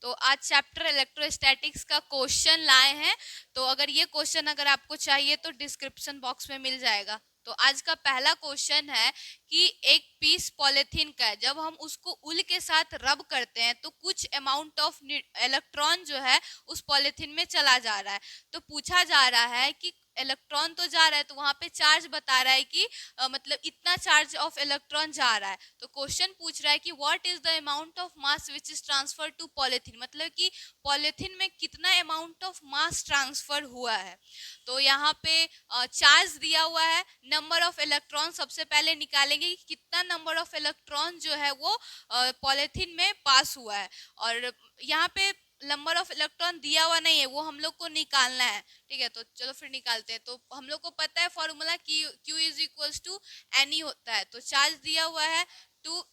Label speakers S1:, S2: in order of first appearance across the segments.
S1: तो आज chapter electrostatics का क्वेश्चन लाए हैं। तो अगर ये क्वेश्चन अगर आपको चाहिए तो डिस्क्रिप्शन बॉक्स में मिल जाएगा। तो आज का पहला क्वेश्चन है कि एक पीस पॉलिथीन का है, जब हम उसको उल के साथ रब करते हैं तो कुछ अमाउंट ऑफ इलेक्ट्रॉन जो है उस पॉलिथीन में चला जा रहा है। तो पूछा जा रहा है कि इलेक्ट्रॉन तो जा रहा है, तो वहां पे चार्ज बता रहा है कि मतलब इतना चार्ज ऑफ इलेक्ट्रॉन जा रहा है। तो क्वेश्चन पूछ रहा है कि what is the amount of mass which is transfer to polythene, मतलब कि पॉलिथीन में कितना अमाउंट ऑफ मास ट्रांसफर हुआ है। तो यहाँ पे चार्ज दिया हुआ है, नंबर ऑफ इलेक्ट्रॉन सबसे पहले निकालेंगे कि कितना नंबर ऑफ इलेक्ट्रॉन जो है वो पॉलिथीन में पास हुआ है। और यहाँ पे नंबर ऑफ इलेक्ट्रॉन दिया हुआ नहीं है, वो हम लोग को निकालना है। ठीक है, तो चलो फिर निकालते हैं। तो हम लोग को पता है formula Q is equals to n होता है। तो चार्ज दिया हुआ है 2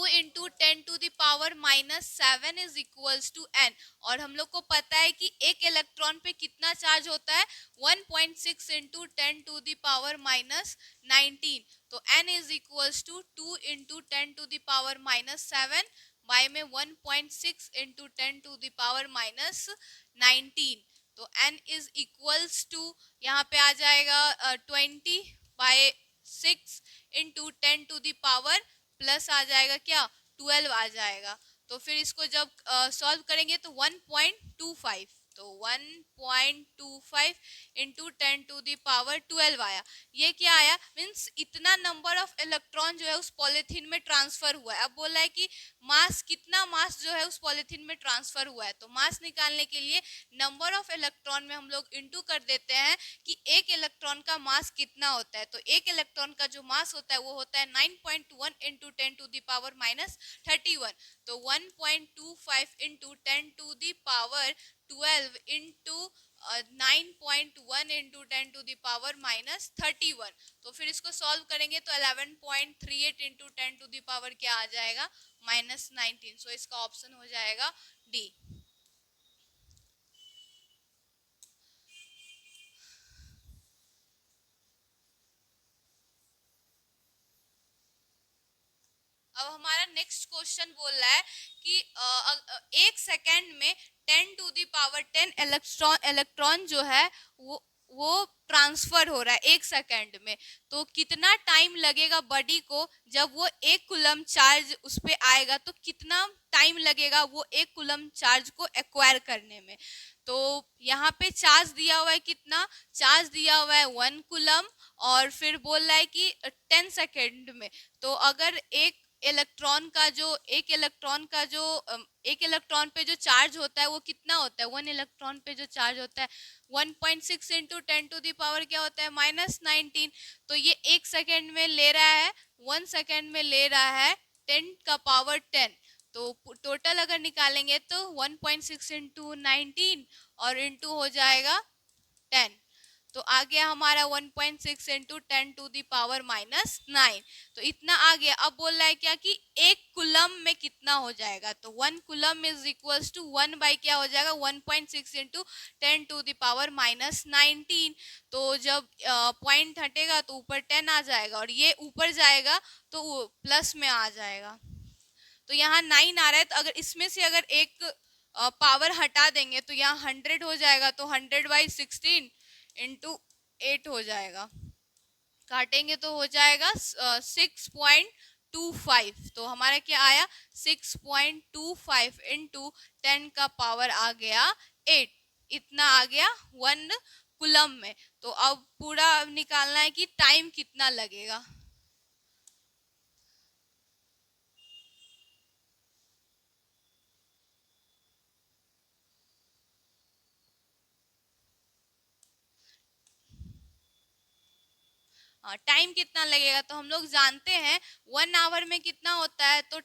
S1: into 10⁻⁻7 is equals to n. और हम लोग को पता है कि एक इलेक्ट्रॉन पे कितना चार्ज होता है, 1.6 इंटू 10⁻⁻19। तो n is equals to 2 into 10⁻⁻7 by में 1.6 इंटू 10⁻⁻19। तो n इज इक्वल्स टू यहाँ पे आ जाएगा 20/6 इंटू 10⁻, प्लस आ जाएगा क्या 12 आ जाएगा। तो फिर इसको जब सॉल्व करेंगे तो 1.25, तो 1.25 इंटू 10⁻12 आया। ये क्या आया, मीन्स इतना नंबर ऑफ इलेक्ट्रॉन जो है उस पॉलिथीन में ट्रांसफर हुआ है। अब बोला है कि मास, कितना मास जो है उस पॉलिथीन में ट्रांसफर हुआ है। तो मास निकालने के लिए नंबर ऑफ इलेक्ट्रॉन में हम लोग इंटू कर देते हैं कि एक इलेक्ट्रॉन का मास कितना होता है। तो एक इलेक्ट्रॉन का जो मास होता है वो होता है 9.1 इंटू 10⁻31। तो 1.25 इंटू 10⁻12 इंटू 9.1 इंटू 10⁻31। तो फिर इसको सॉल्व करेंगे तो 11.38 इंटू 10⁻, क्या आ जाएगा, -19। सो इसका ऑप्शन हो जाएगा डी। अब हमारा नेक्स्ट क्वेश्चन बोल रहा है कि एक सेकेंड में 10⁻10 इलेक्ट्रॉन जो है वो ट्रांसफर हो रहा है एक सेकेंड में। तो कितना टाइम लगेगा बॉडी को, जब वो 1 कूलम चार्ज उस पे आएगा तो कितना टाइम लगेगा वो 1 कूलम चार्ज को एक्वायर करने में। तो यहाँ पे चार्ज दिया हुआ है, कितना चार्ज दिया हुआ है 1 कूलम, और फिर बोल रहा है कि 10 सेकेंड में। तो अगर एक इलेक्ट्रॉन पे जो चार्ज होता है वो कितना होता है, 1 इलेक्ट्रॉन पे जो चार्ज होता है 1.6 इंटू 10⁻, क्या होता है, -19। तो ये 1 सेकेंड में ले रहा है, 1 सेकेंड में ले रहा है 10⁻10। तो टोटल अगर निकालेंगे तो 1.6 इंटू 19 और इंटू हो जाएगा 10। तो आ गया हमारा 1.6 इंटू 10⁻⁻9। तो इतना आ गया। अब बोल रहा है क्या कि 1 कूलम में कितना हो जाएगा। तो 1 coulomb is equals to 1 by क्या हो जाएगा, 1.6 इंटू 10⁻⁻19। तो जब पॉइंट हटेगा तो ऊपर 10 आ जाएगा, और ये ऊपर जाएगा तो प्लस में आ जाएगा। तो यहाँ 9 आ रहा है, तो अगर इसमें से अगर एक पावर हटा देंगे तो यहाँ 100 हो जाएगा। तो 100/16 इंटू 8 हो जाएगा, काटेंगे तो हो जाएगा 6.25। तो हमारा क्या आया, 6.25 इंटू 10⁻ आ गया 8। इतना आ गया 1 कूलम में। तो अब पूरा निकालना है कि टाइम कितना लगेगा। टाइम कितना लगेगा, तो हम लोग जानते हैं 1 आवर में कितना होता है, तो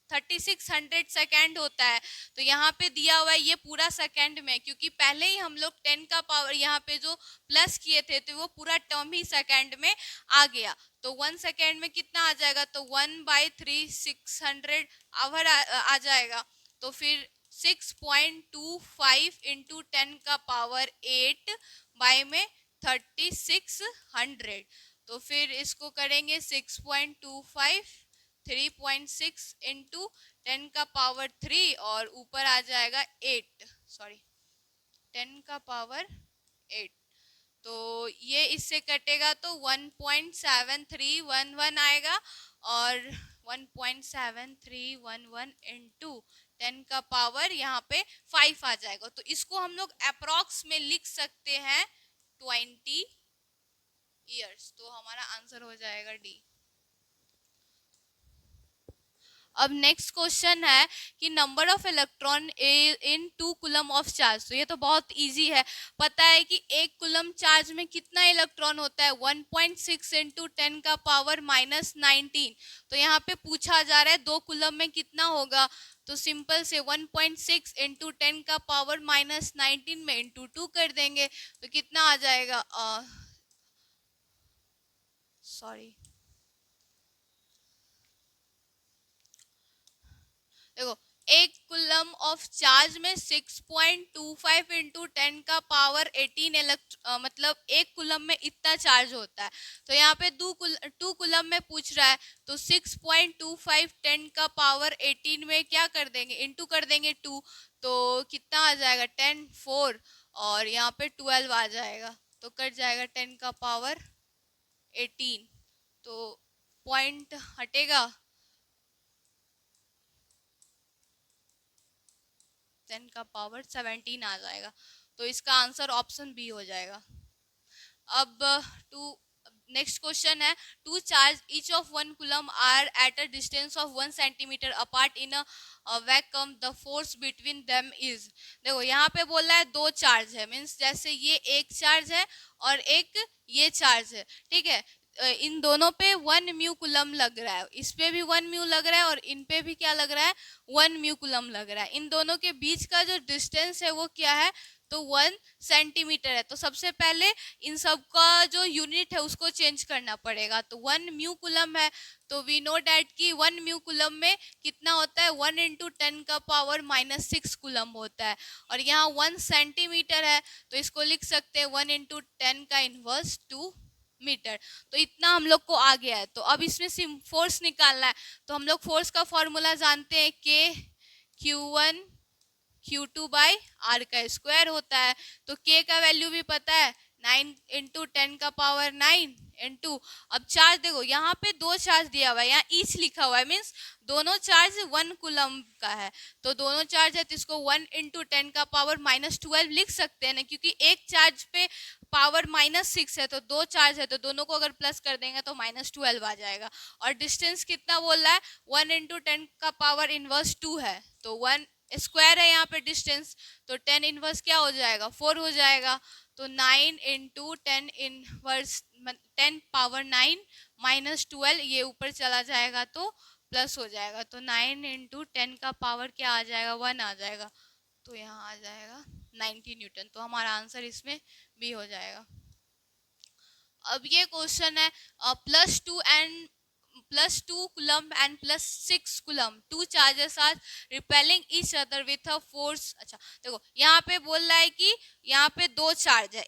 S1: 3600 सेकेंड होता है। तो यहाँ पे दिया हुआ है ये पूरा सेकेंड में, क्योंकि पहले ही हम लोग 10 का पावर यहाँ पे जो प्लस किए थे तो वो पूरा टर्म ही सेकेंड में आ गया। तो 1 सेकेंड में कितना आ जाएगा, तो 1/3600 आवर आ जाएगा। तो फिर 6.25 इंटू 10⁸ बाय में 3600। तो फिर इसको करेंगे 6.25 3.6 इंटू 10⁻³ और ऊपर आ जाएगा 8, सॉरी 10⁻8। तो ये इससे कटेगा तो 1.7311 आएगा और 1.7311 इंटू 10⁻, यहाँ पे 5 आ जाएगा। तो इसको हम लोग अप्रॉक्स में लिख सकते हैं 20 ईयर्स। तो हमारा आंसर हो जाएगा डी। अब नेक्स्ट क्वेश्चन है कि number of electron in 2 coulomb of charge. तो ये तो बहुत इजी है, पता है कि 1 कूलम चार्ज में कितना इलेक्ट्रॉन होता है, 1.6 इंटू 10⁻⁻19। तो यहाँ पे पूछा जा रहा है 2 कूलम में कितना होगा, तो सिंपल से 1.6 इंटू 10⁻⁻19 में इंटू 2 कर देंगे तो कितना आ जाएगा, सॉरी देखो 1 कूलम ऑफ चार्ज में 6.25 इंटू 10⁻18 मतलब 1 कूलम में इतना चार्ज होता है। तो यहाँ पे 2 कूलम में पूछ रहा है तो 6.25 10⁻18 में क्या कर देंगे, इंटू कर देंगे 2, तो कितना आ जाएगा 10 4 और यहाँ पे 12 आ जाएगा, तो कट जाएगा 10⁻18। तो पॉइंट हटेगा, 10⁻17 आ जाएगा। तो इसका आंसर ऑप्शन बी हो जाएगा। अब टू नेक्स्ट क्वेश्चन है, 2 charge each of 1 coulomb are at a distance of 1 centimetre apart in a vacuum, the force between them is. देखो यहाँ पे बोल रहा है 2 चार्ज है, मीन्स जैसे ये एक चार्ज है और एक ये चार्ज है, ठीक है। इन दोनों पे 1 म्यू कूलम लग रहा है, इस पे भी 1 म्यू लग रहा है और इन पे भी क्या लग रहा है, 1 म्यू कूलम लग रहा है। इन दोनों के बीच का जो डिस्टेंस है वो क्या है, तो 1 सेंटीमीटर है। तो सबसे पहले इन सब का जो यूनिट है उसको चेंज करना पड़ेगा। तो 1 म्यू कूलम है, तो वी नो डैट कि 1 म्यू कूलम में कितना होता है, 1 इंटू 10⁻⁻6 कूलम होता है। और यहाँ 1 सेंटीमीटर है तो इसको लिख सकते हैं 1 इंटू 10 का इनवर्स 2 मीटर। तो इतना हम लोग को आ गया है। तो अब इसमें फोर्स निकालना है, तो हम लोग फोर्स का फॉर्मूला जानते हैं, K Q2 बाई आर का स्क्वायर होता है। तो K का वैल्यू भी पता है, 9 इंटू 10⁻9 इंटू, अब चार्ज देखो यहाँ पे 2 चार्ज दिया हुआ है, यहाँ ईच लिखा हुआ है, मीन्स दोनों चार्ज 1 कूलम का है। तो दोनों चार्ज है तो इसको 1 इंटू 10⁻⁻12 लिख सकते हैं ना, क्योंकि एक चार्ज पे पावर -6 है, तो 2 चार्ज है तो दोनों को अगर प्लस कर देंगे तो -12 आ जाएगा। और डिस्टेंस कितना बोल रहा है, 1 इंटू 10⁻⁻2 है, तो 1 स्क्वायर है यहाँ पे डिस्टेंस, तो 10 इनवर्स क्या हो जाएगा, 4 हो जाएगा। तो 9 इंटू 10⁻9 -12, ये ऊपर चला जाएगा तो प्लस हो जाएगा। तो 9 इंटू 10 का पावर क्या आ जाएगा, 1 आ जाएगा। तो यहाँ आ जाएगा 90 न्यूटन। तो हमारा आंसर इसमें बी हो जाएगा। अब ये क्वेश्चन है +2 coulomb and +6 coulomb, 2 charges are repelling each other with a force. अच्छा देखो यहाँ पे बोल रहा है कि यहाँ पे 2 चार्ज है,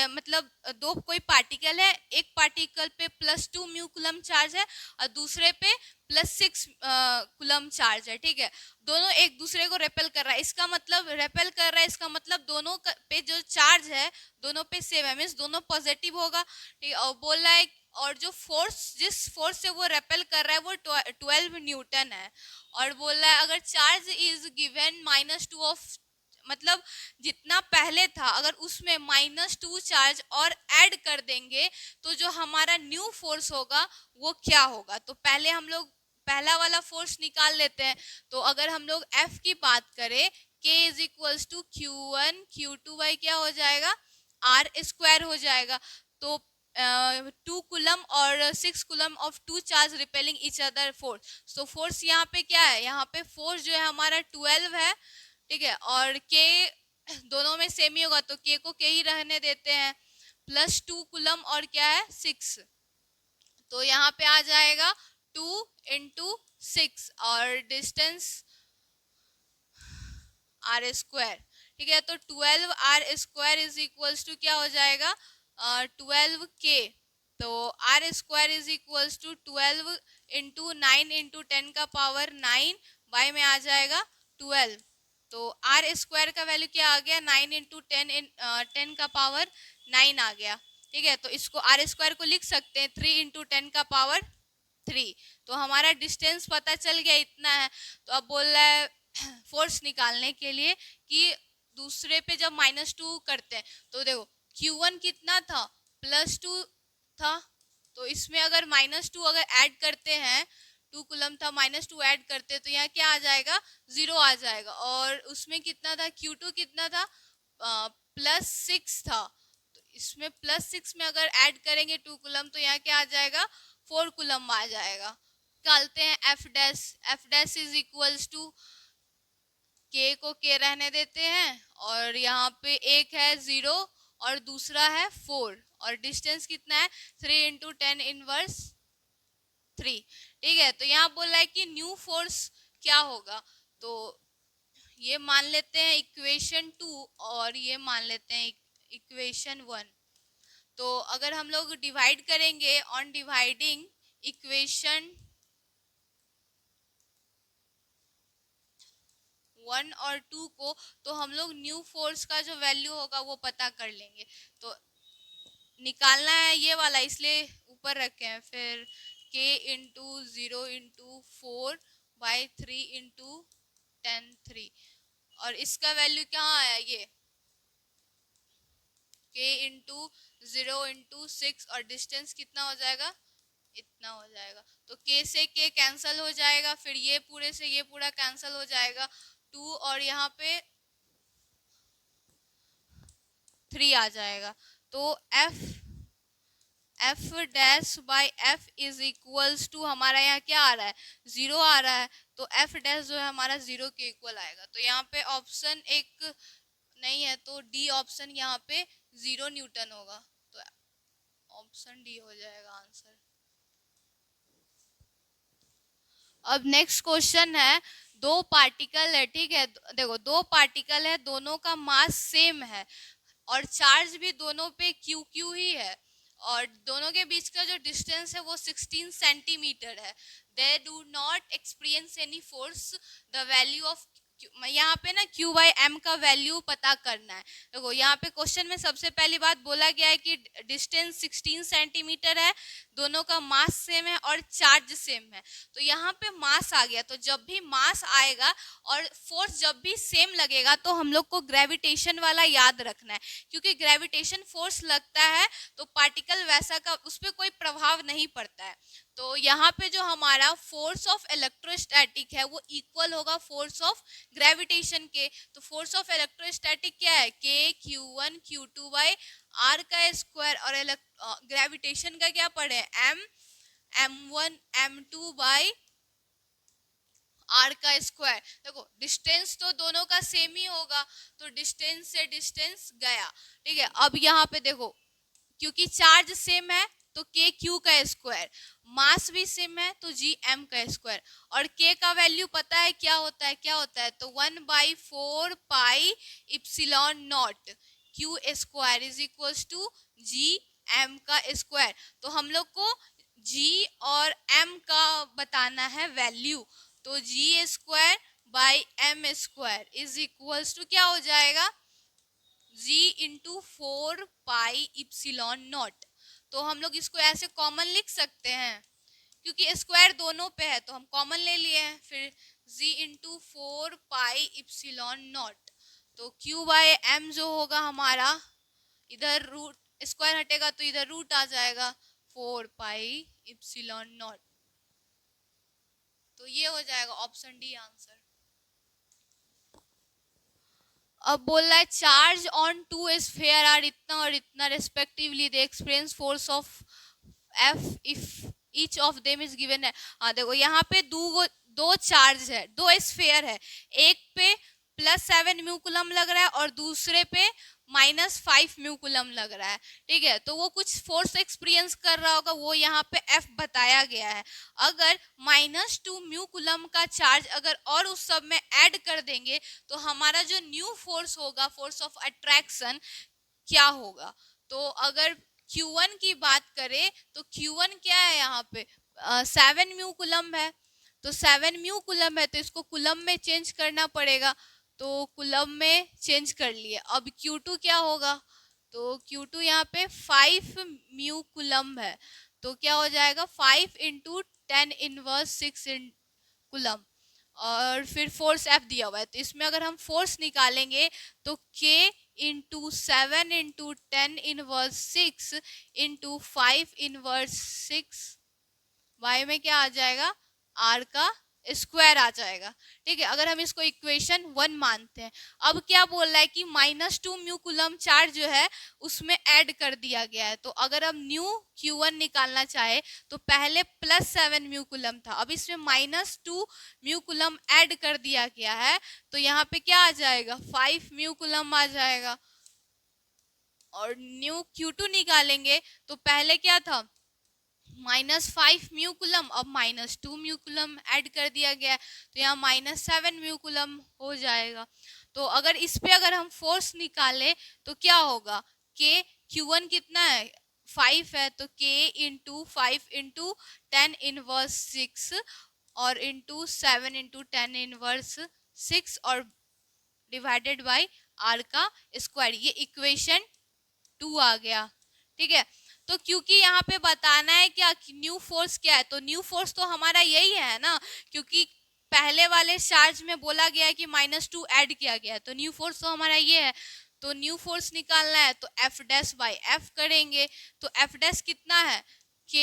S1: मतलब 2 कोई पार्टिकल है, एक पार्टिकल पे +2 म्यू कूलम चार्ज है और दूसरे पे +6 कूलम चार्ज है, ठीक है। दोनों एक दूसरे को रेपेल कर रहा है, इसका मतलब रेपेल कर रहा है, इसका मतलब दोनों पे जो चार्ज है दोनों पे सेम है, मीन्स दोनों पॉजिटिव होगा, ठीक है। और बोल रहा है और जो फोर्स, जिस फोर्स से वो रेपेल कर रहा है वो 12 न्यूटन है। और बोल रहा है अगर चार्ज इज गिवन -2 ऑफ, मतलब जितना पहले था अगर उसमें -2 चार्ज और ऐड कर देंगे तो जो हमारा न्यू फोर्स होगा वो क्या होगा। तो पहले हम लोग पहला वाला फोर्स निकाल लेते हैं। तो अगर हम लोग F की बात करें, K is equals to Q1 Q2 by क्या हो जाएगा, R स्क्वायर हो जाएगा। तो 2 कूलम और 6 coulomb of 2 charge repelling each other force. तो फोर्स यहाँ पे क्या है, यहाँ पे फोर्स जो है हमारा 12 है, ठीक है। और K दोनों में सेम ही होगा तो K को K ही रहने देते हैं। +2 कूलम और क्या है 6, तो यहाँ पे आ जाएगा 2 इंटू 6 और डिस्टेंस R स्क्वायर, ठीक है। तो 12 R square is equals to क्या हो जाएगा, 12K तो r square is equals to 12 into 9 into 10 का पावर 9 बाय में आ जाएगा 12। तो आर स्क्वायर का वैल्यू क्या आ गया 9 इंटू 10 का पावर 9 आ गया। ठीक है, तो इसको आर स्क्वायर को लिख सकते हैं 3 इंटू 10 का पावर 3। तो हमारा डिस्टेंस पता चल गया इतना है। तो अब बोल रहा है फोर्स निकालने के लिए कि दूसरे पे जब -2 करते हैं तो देखो Q1 कितना था +2 था, तो इसमें अगर -2 अगर ऐड करते हैं 2 कूलम था -2 ऐड करते तो यहाँ क्या आ जाएगा 0 आ जाएगा। और उसमें कितना था Q2 कितना था +6 था, तो इसमें +6 में अगर ऐड करेंगे 2 कूलम तो यहाँ क्या आ जाएगा 4 कूलम आ जाएगा। निकालते हैं f dash is equals to के को के रहने देते हैं और यहाँ पे एक है 0 और दूसरा है 4 और डिस्टेंस कितना है 3 इंटू 10 इनवर्स 3। ठीक है, तो यहाँ बोल रहा है कि न्यू फोर्स क्या होगा, तो ये मान लेते हैं इक्वेशन 2 और ये मान लेते हैं इक्वेशन 1। तो अगर हम लोग डिवाइड करेंगे ऑन डिवाइडिंग इक्वेशन 1 और 2 को, तो हम लोग न्यू फोर्स का जो वैल्यू होगा वो पता कर लेंगे। तो निकालना है ये वाला इसलिए ऊपर रखे हैं, फिर k into 0 into 4 by 3 into 10 3 और इसका वैल्यू क्या आया ये k इंटू 0 इंटू 6 और डिस्टेंस कितना हो जाएगा इतना हो जाएगा। तो k से k कैंसल हो जाएगा, फिर ये पूरे से ये पूरा कैंसल हो जाएगा 2 और यहाँ पे 3 आ जाएगा। तो f dash by f is equals to हमारा यहाँ क्या आ रहा है 0 आ रहा है, तो एफ डैश जो है हमारा 0 के इक्वल आएगा। तो यहाँ पे ऑप्शन एक नहीं है तो डी ऑप्शन यहाँ पे 0 न्यूटन होगा, तो ऑप्शन डी हो जाएगा आंसर। अब नेक्स्ट क्वेश्चन है, दो पार्टिकल है, ठीक है, देखो दो पार्टिकल है, दोनों का मास सेम है और चार्ज भी दोनों पे क्यू क्यू ही है और दोनों के बीच का जो डिस्टेंस है वो 16 सेंटीमीटर है। They do not experience any force, the value of यहाँ पे ना Q बाई M का वैल्यू पता करना है। देखो यहाँ पे क्वेश्चन में सबसे पहली बात बोला गया है कि डिस्टेंस 16 सेंटीमीटर है, दोनों का मास सेम है और चार्ज सेम है। तो यहाँ पे मास आ गया, तो जब भी मास आएगा और फोर्स जब भी सेम लगेगा तो हम लोग को ग्रेविटेशन वाला याद रखना है, क्योंकि ग्रेविटेशन फोर्स लगता है तो पार्टिकल वैसा का उस पर कोई प्रभाव नहीं पड़ता है। तो यहाँ पे जो हमारा फोर्स ऑफ इलेक्ट्रोस्टैटिक है वो इक्वल होगा फोर्स ऑफ ग्रेविटेशन के। तो फोर्स ऑफ इलेक्ट्रोस्टैटिक क्या है k q1 q2 by r का स्क्वायर और ग्रेविटेशन का क्या पढ़े m1 m2 बाई r का स्क्वायर। देखो डिस्टेंस तो दोनों का सेम ही होगा, तो डिस्टेंस से डिस्टेंस गया। ठीक है, अब यहाँ पे देखो क्योंकि चार्ज सेम है तो k q का स्क्वायर, मास भी सेम है तो g m का स्क्वायर और k का वैल्यू पता है क्या होता है तो 1/4 pi epsilon naught q square is equals to g m का स्क्वायर। तो हम लोग को g और m का बताना है वैल्यू, तो g square by m square is equals to क्या हो जाएगा g into 4 pi epsilon naught. तो हम लोग इसको ऐसे कॉमन लिख सकते हैं क्योंकि स्क्वायर दोनों पे है तो हम कॉमन ले लिए हैं, फिर g into 4 pi epsilon naught. तो q बाई m जो होगा हमारा, इधर रूट स्क्वायर हटेगा तो इधर रूट आ जाएगा 4 पाई इप्सिलॉन नॉट। तो ये हो जाएगा ऑप्शन डी आंसर। अब बोल रहा है charge on two sphere are इतना और इतना respectively, the experience force of F if each of them is given है। हाँ देखो यहाँ पे दो चार्ज है, दो स्फीयर है, एक पे +7 म्यू कूलम लग रहा है और दूसरे पे -5 म्यू कूलम लग रहा है। ठीक है, तो वो कुछ फोर्स एक्सपीरियंस कर रहा होगा, वो यहाँ पे F बताया गया है। अगर -2 म्यू कूलम का चार्ज अगर और उस सब में ऐड कर देंगे तो हमारा जो न्यू फोर्स होगा, फोर्स ऑफ अट्रैक्शन क्या होगा। तो अगर Q1 की बात करें तो Q1 क्या है यहाँ पे 7 म्यू कुलम है, तो 7 म्यू कुलम है तो इसको कुलम में चेंज करना पड़ेगा, तो कुलम में चेंज कर लिए। अब Q2 क्या होगा, तो Q2 यहाँ पे 5 म्यू कुलम है, तो क्या हो जाएगा 5 इंटू 10⁻6 कुलम, और फिर फोर्स F दिया हुआ है, तो इसमें अगर हम फोर्स निकालेंगे तो K into 7 into 10⁻6 into 5⁻6 y में क्या आ जाएगा, r का स्क्वायर आ जाएगा। ठीक है, अगर हम इसको इक्वेशन 1 मानते हैं। अब क्या बोल रहा है कि -2 म्यू कुलम चार्ज जो है उसमें ऐड कर दिया गया है, तो अगर हम न्यू Q1 निकालना चाहे तो पहले +7 म्यू कुलम था, अब इसमें -2 म्यू कुलम ऐड कर दिया गया है, तो यहाँ पे क्या आ जाएगा 5 म्यू कुलम आ जाएगा। और न्यू Q2 निकालेंगे तो पहले क्या था -5 म्यू कुलम, अब -2 म्यू कुलम ऐड कर दिया गया है, तो यहाँ -7 म्यू कुलम हो जाएगा। तो अगर इस पे अगर हम फोर्स निकाले तो क्या होगा, K Q1 कितना है 5 है, तो K इंटू 5 इंटू 10⁻6 और इंटू 7 इंटू 10⁻6 और डिवाइडेड बाय r का स्क्वायर, ये इक्वेशन 2 आ गया। ठीक है, तो क्योंकि यहाँ पे बताना है क्या न्यू फोर्स क्या है, तो न्यू फोर्स तो हमारा यही है ना, क्योंकि पहले वाले चार्ज में बोला गया है कि -2 ऐड किया गया है, तो न्यू फोर्स तो हमारा ये है। तो न्यू फोर्स निकालना है तो F डैश बाई F करेंगे, तो F डैश कितना है K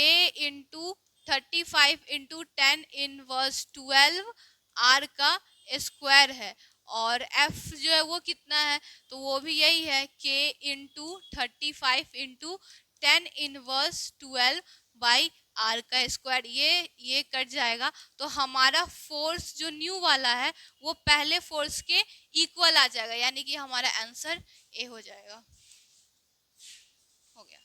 S1: इंटू 35 इंटू 10⁻12 R का स्क्वायर है, और F जो है वो कितना है, तो वो भी यही है K into 35 into 10⁻12 by R का स्क्वायर, ये कट जाएगा, तो हमारा फोर्स जो न्यू वाला है वो पहले फोर्स के इक्वल आ जाएगा, यानी कि हमारा आंसर ए हो जाएगा। हो गया।